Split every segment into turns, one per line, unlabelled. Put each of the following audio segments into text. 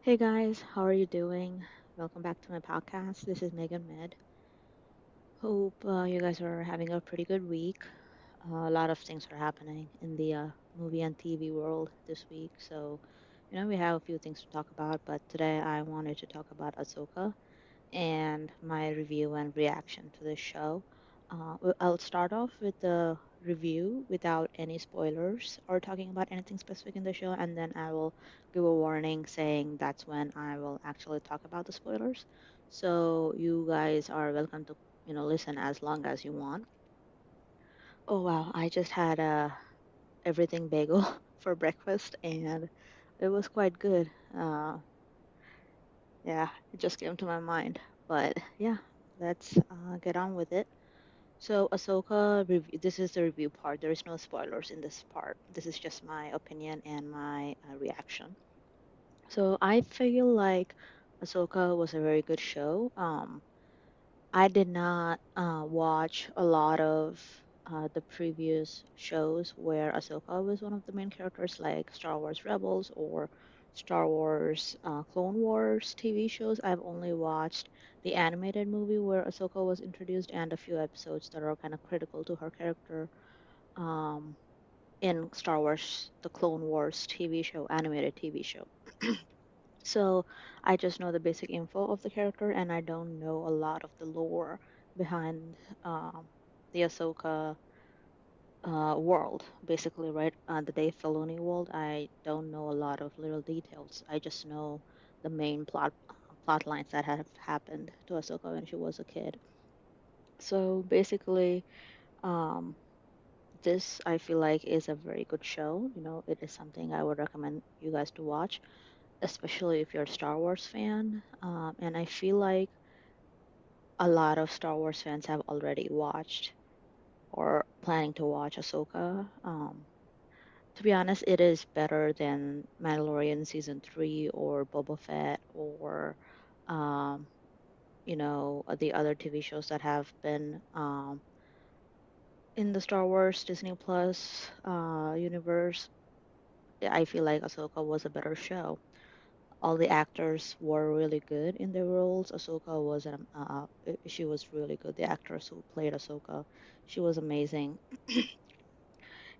Hey guys, how are you doing? Welcome back to my podcast. This is Megan Med. Hope you guys are having a pretty good week. A lot of things are happening in the movie and TV world this week. So, we have a few things to talk about, but today I wanted to talk about Ahsoka and my review and reaction to this show. I'll start off with the review without any spoilers or talking about anything specific in the show, and then I will give a warning saying that's when I will actually talk about the spoilers. So you guys are welcome to, listen as long as you want. Oh wow, I just had a everything bagel for breakfast, and it was quite good. Yeah, it just came to my mind. But yeah, let's get on with it. So, Ahsoka, this is the review part. There is no spoilers in this part. This is just my opinion and my reaction. So, I feel like Ahsoka was a very good show. I did not watch a lot of the previous shows where Ahsoka was one of the main characters, like Star Wars Rebels or Star Wars Clone Wars TV shows. I've only watched the animated movie where Ahsoka was introduced and a few episodes that are kind of critical to her character um, in Star Wars, the Clone Wars TV show, animated TV show. So I just know the basic info of the character, and I don't know a lot of the lore behind um, the Ahsoka world, basically, right? The Dave Filoni world. I don't know a lot of little details. I just know the main plot lines that have happened to Ahsoka when she was a kid. So basically, um, this I feel like is a very good show. It is something I would recommend you guys to watch, especially if you're a Star Wars fan. And I feel like a lot of Star Wars fans have already watched or planning to watch Ahsoka. To be honest, it is better than Mandalorian season 3 or Boba Fett or um, the other TV shows that have been in the Star Wars Disney Plus universe. I feel like Ahsoka was a better show. All the actors were really good in their roles. Ahsoka was she was really good. The actress who played Ahsoka, she was amazing.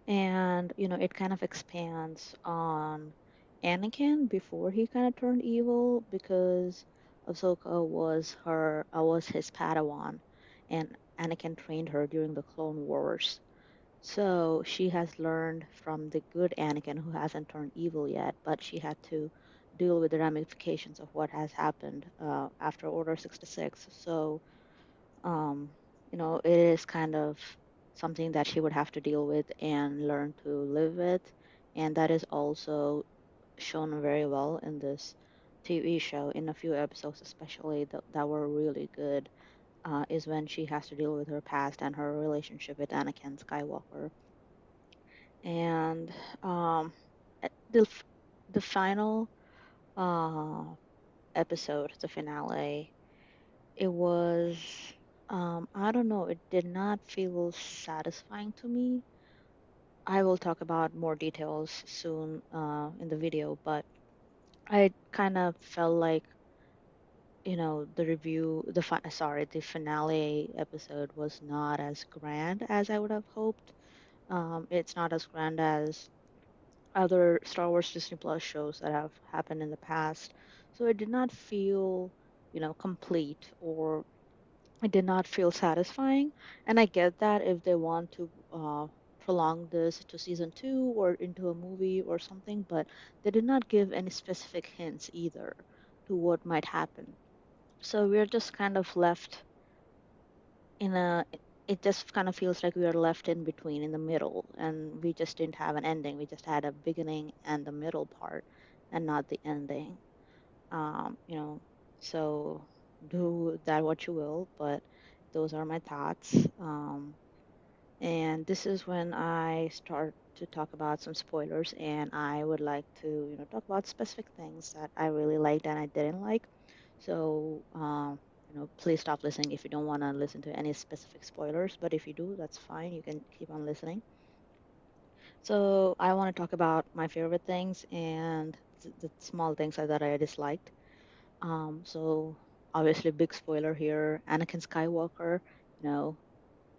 And it kind of expands on Anakin before he kind of turned evil because Ahsoka was his Padawan, and Anakin trained her during the Clone Wars. So she has learned from the good Anakin who hasn't turned evil yet, but she had to deal with the ramifications of what has happened after Order 66. So, um, it is kind of something that she would have to deal with and learn to live with. And that is also shown very well in this TV show in a few episodes, especially that were really good. Is when she has to deal with her past and her relationship with Anakin Skywalker. And um, the final uh, episode, the finale, it was I don't know, it did not feel satisfying to me. I will talk about more details soon in the video, but I kind of felt like the review, the finale episode was not as grand as I would have hoped. It's not as grand as other Star Wars Disney Plus shows that have happened in the past. So it did not feel, complete, or it did not feel satisfying. And I get that if they want to prolong this to season 2 or into a movie or something, but they did not give any specific hints either to what might happen. So we're just kind of left in a it just kind of feels like we are left in between in the middle, and we just didn't have an ending. We just had a beginning and the middle part and not the ending. um you know so do that what you will, but those are my thoughts. And this is when I start to talk about some spoilers, and I would like to talk about specific things that I really liked and I didn't like. So, please stop listening if you don't want to listen to any specific spoilers. But if you do, that's fine. You can keep on listening. So, I want to talk about my favorite things and the small things that I disliked. So obviously, big spoiler here: Anakin Skywalker, you know,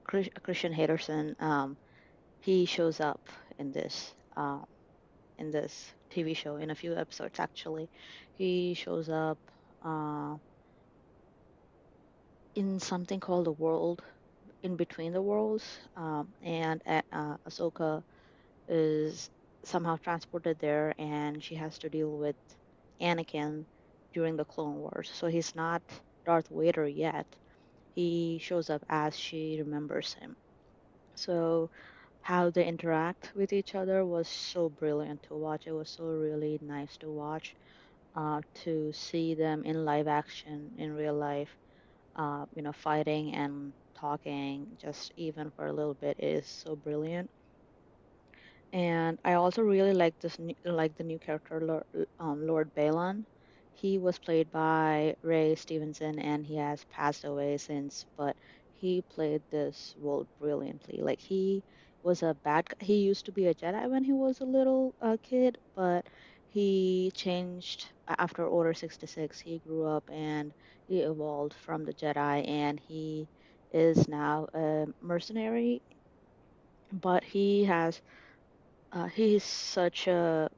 Christian Henderson, he shows up in this TV show in a few episodes. Actually, he shows up uh, in something called the world in between the worlds, and Ahsoka is somehow transported there, and she has to deal with Anakin during the Clone Wars. So he's not Darth Vader yet. He shows up as she remembers him. So how they interact with each other was so brilliant to watch. It was so really nice to watch, to see them in live action in real life, fighting and talking just even for a little bit is so brilliant. And I also really like like the new character, Lord Balon. He was played by Ray Stevenson, and he has passed away since, but he played this role brilliantly. Like he was a bad guy. He used to be a Jedi when he was a little kid, but he changed after Order 66. He grew up and he evolved from the Jedi, and he is now a mercenary, but he's such a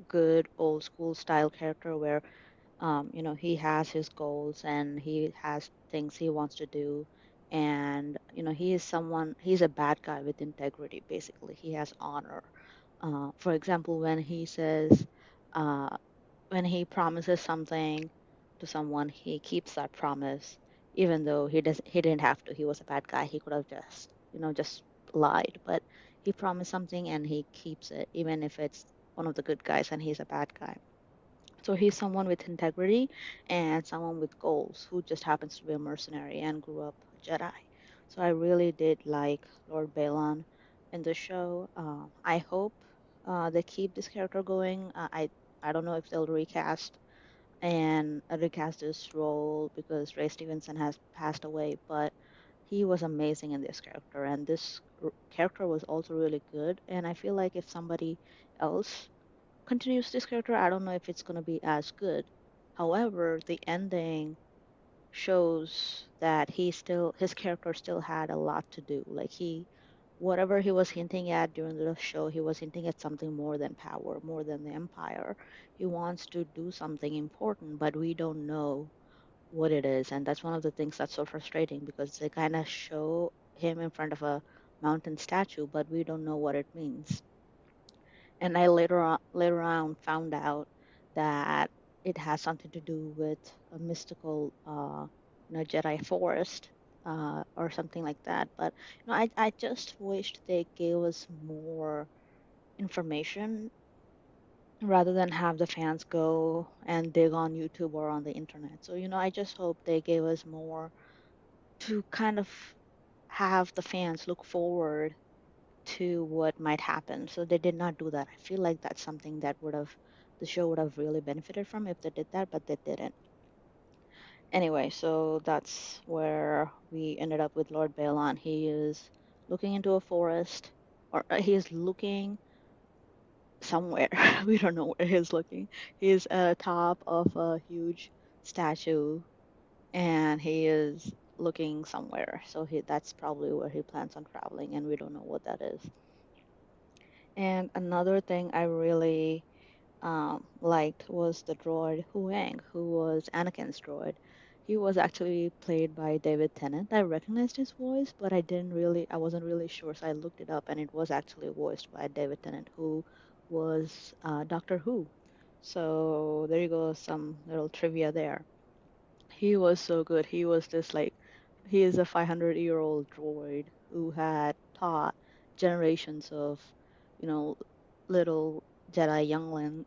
good old school style character where he has his goals and he has things he wants to do, and he's a bad guy with integrity. Basically, he has honor. For example, uh, when he promises something to someone, he keeps that promise, even though he didn't have to. He was a bad guy. He could have just lied, but he promised something and he keeps it, even if it's one of the good guys and he's a bad guy. So he's someone with integrity and someone with goals who just happens to be a mercenary and grew up a Jedi. So I really did like Lord Balon in the show. I hope they keep this character going. I don't know if they'll recast this role because Ray Stevenson has passed away, but he was amazing in this character, and this character was also really good. And I feel like if somebody else continues this character, I don't know if it's going to be as good. However, the ending shows that his character still had a lot to do. Like whatever he was hinting at during the show, he was hinting at something more than power, more than the empire. He wants to do something important, but we don't know what it is. And that's one of the things that's so frustrating because they kind of show him in front of a mountain statue, but we don't know what it means. And I later on found out that it has something to do with a mystical, Jedi forest, or something like that. But I just wished they gave us more information rather than have the fans go and dig on YouTube or on the internet. So I just hope they gave us more to kind of have the fans look forward to what might happen. So they did not do that. I feel like that's something that the show would have really benefited from if they did that, but they didn't. Anyway, so that's where we ended up with Lord Balon. He is looking into a forest, or he is looking somewhere. We don't know where he's looking. He's at the top of a huge statue, and he is looking somewhere. So that's probably where he plans on traveling, and we don't know what that is. And another thing I really liked was the droid Huang, who was Anakin's droid. He was actually played by David Tennant. I recognized his voice, but I wasn't really sure, so I looked it up, and it was actually voiced by David Tennant, who was Doctor Who. So there you go, some little trivia there. He was so good. He is a 500-year-old droid who had taught generations of, you know, little Jedi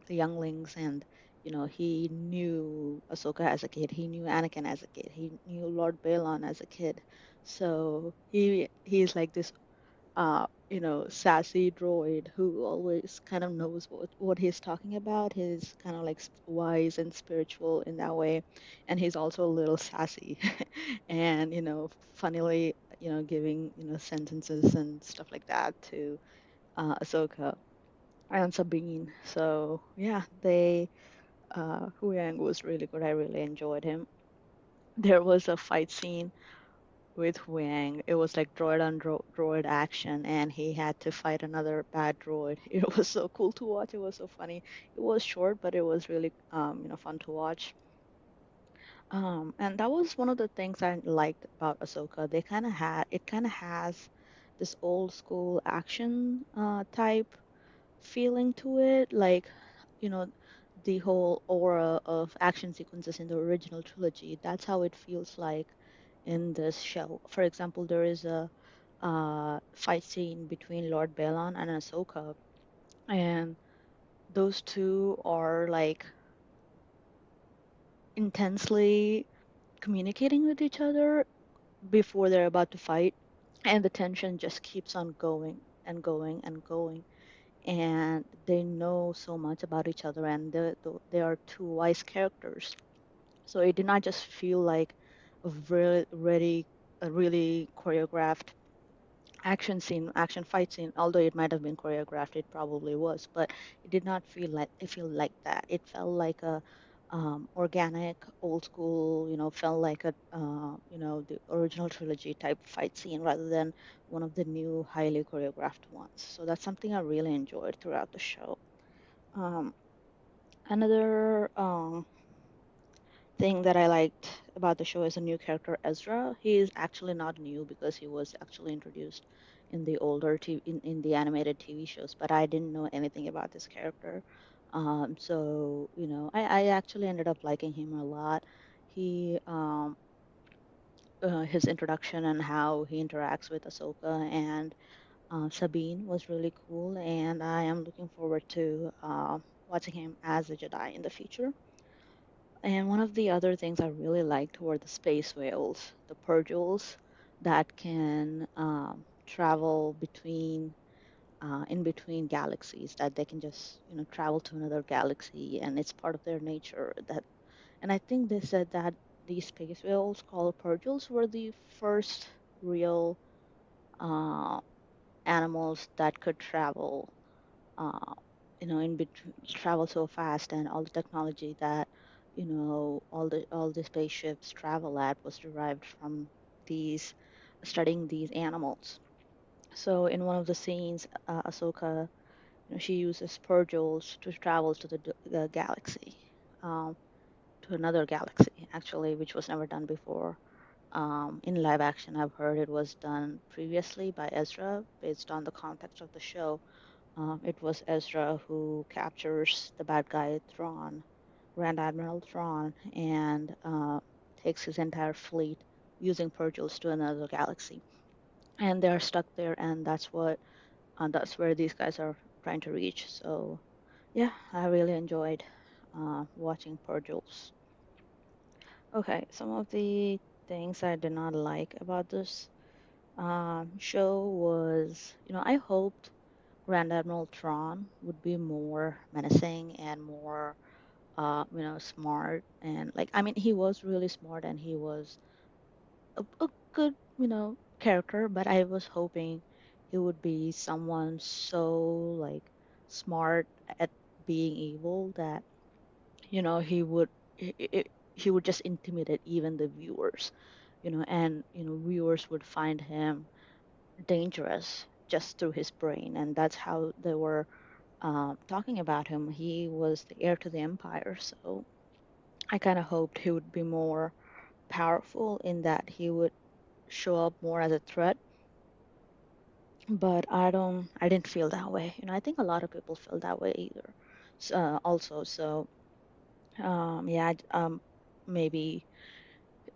younglings, and he knew Ahsoka as a kid. He knew Anakin as a kid. He knew Lord Balon as a kid. So he's like this sassy droid who always kind of knows what he's talking about. He's kind of like wise and spiritual in that way, and he's also a little sassy, and funnily, giving sentences and stuff like that to Ahsoka and Sabine. So yeah, they. Huyang was really good. I really enjoyed him. There was a fight scene with Huyang. It was like droid on droid action, and he had to fight another bad droid. It was so cool to watch. It was so funny. It was short, but it was really fun to watch. And that was one of the things I liked about Ahsoka. It kind of has this old school action type feeling to it, like, you know, the whole aura of action sequences in the original trilogy. That's how it feels like in this show. For example, there is a fight scene between Lord Balon and Ahsoka, and those two are like intensely communicating with each other before they're about to fight, and the tension just keeps on going and going and going. And they know so much about each other, and they are two wise characters. So it did not just feel like a a really choreographed action fight scene. Although it might have been choreographed, it probably was, but it did not feel like that. It felt like a organic, old school, felt like the original trilogy type fight scene rather than one of the new highly choreographed ones. So that's something I really enjoyed throughout the show. Um, another thing that I liked about the show is a new character, Ezra. He is actually not new because he was actually introduced in the older in the animated TV shows, but I didn't know anything about this character. So, I actually ended up liking him a lot. He His introduction and how he interacts with Ahsoka and Sabine was really cool, and I am looking forward to watching him as a Jedi in the future. And one of the other things I really liked were the space whales, the purgils that can travel in between galaxies, that they can just, travel to another galaxy, and it's part of their nature. And I think they said that these space whales called purgils were the first real uh, animals that could uh, in between, travel so fast, and all the technology that, all the spaceships travel at was derived from these studying these animals. So in one of the scenes, Ahsoka, she uses Purgils to travel to the galaxy, um, to another galaxy, actually, which was never done before. In live action, I've heard it was done previously by Ezra based on the context of the show. It was Ezra who captures the bad guy Thrawn, Grand Admiral Thrawn, and takes his entire fleet using Purgils to another galaxy. And they're stuck there, and that's where these guys are trying to reach. So yeah, I really enjoyed watching Purgils. Okay, some of the things I did not like about this show was, I hoped Grand Admiral Thrawn would be more menacing and more, smart. And like, I mean, he was really smart and he was a good, character, but I was hoping he would be someone so like smart at being evil that, he would he would just intimidate even the viewers, and viewers would find him dangerous just through his brain, and that's how they were talking about him. He was the heir to the empire, so I kind of hoped he would be more powerful in that he would show up more as a threat. But I didn't feel that way. I think a lot of people feel that way either. Also, so yeah, maybe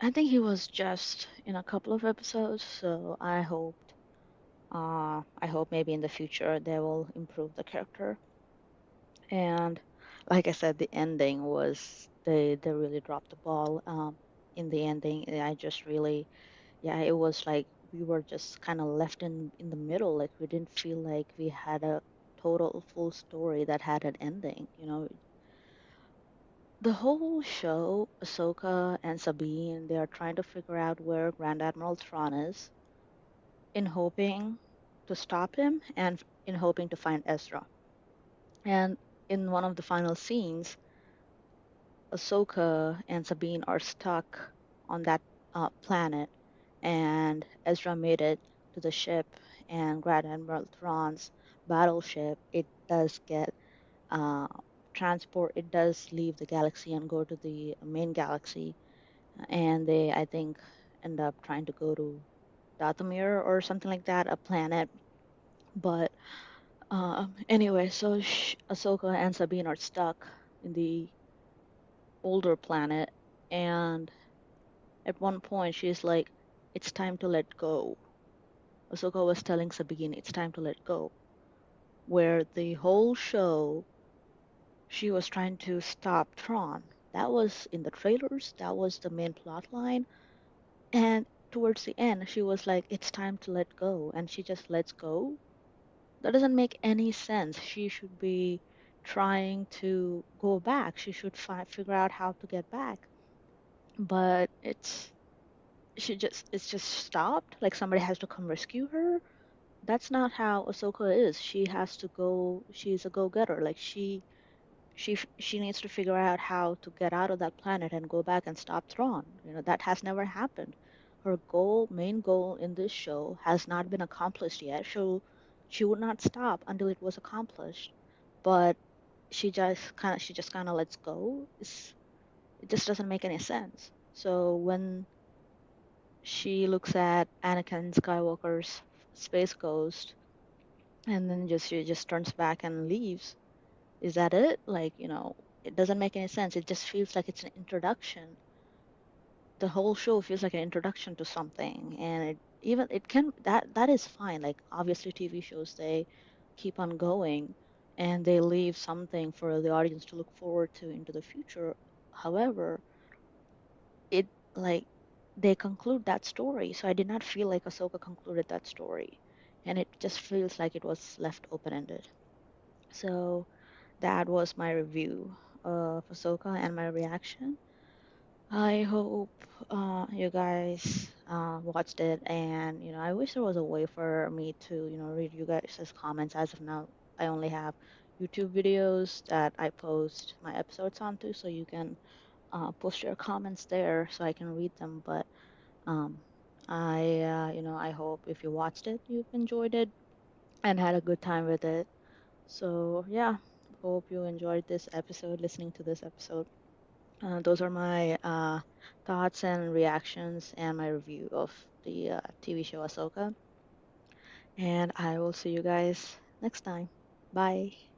I think he was just in a couple of episodes, so I hope maybe in the future they will improve the character. And like I said, the ending was they really dropped the ball. In the ending, I just really, yeah, it was like we were just kind of left in the middle. Like we didn't feel like we had a total full story that had an ending. The whole show, Ahsoka and Sabine, they are trying to figure out where Grand Admiral Thrawn is, in hoping to stop him and in hoping to find Ezra. And in one of the final scenes, Ahsoka and Sabine are stuck on that planet, and Ezra made it to the ship, and Grand Admiral Thrawn's battleship. It does get uh, transport. It does leave the galaxy and go to the main galaxy, and they, I think, end up trying to go to Dathomir or something like that, a planet. But anyway, so Ahsoka and Sabine are stuck in the older planet, and at one point she's like, "It's time to let go." Ahsoka was telling Sabine, "It's time to let go." Where the whole show she was trying to stop Tron. That was in the trailers. That was the main plot line. And towards the end, she was like, "It's time to let go," and she just lets go. That doesn't make any sense. She should be trying to go back. She should figure out how to get back. But it's just stopped. Like somebody has to come rescue her. That's not how Ahsoka is. She has to go. She's a go-getter. Like she needs to figure out how to get out of that planet and go back and stop Thrawn. That has never happened. Her main goal in this show has not been accomplished yet. She would not stop until it was accomplished. But she just kind of lets go. It just doesn't make any sense. So when she looks at Anakin Skywalker's space ghost and then she just turns back and leaves. Is that it? Like, it doesn't make any sense. It just feels like it's an introduction. The whole show feels like an introduction to something, and it can that is fine. Like obviously TV shows, they keep on going and they leave something for the audience to look forward to into the future. However, it like they conclude that story. So I did not feel like Ahsoka concluded that story, and it just feels like it was left open-ended. So that was my review of Ahsoka and my reaction. I hope you guys watched it, and I wish there was a way for me to read you guys' comments. As of now, I only have YouTube videos that I post my episodes onto, so you can post your comments there so I can read them. But um, I hope if you watched it, you've enjoyed it and had a good time with it. So yeah, hope you enjoyed this episode, listening to this episode. Those are my thoughts and reactions and my review of the TV show Ahsoka. And I will see you guys next time. Bye.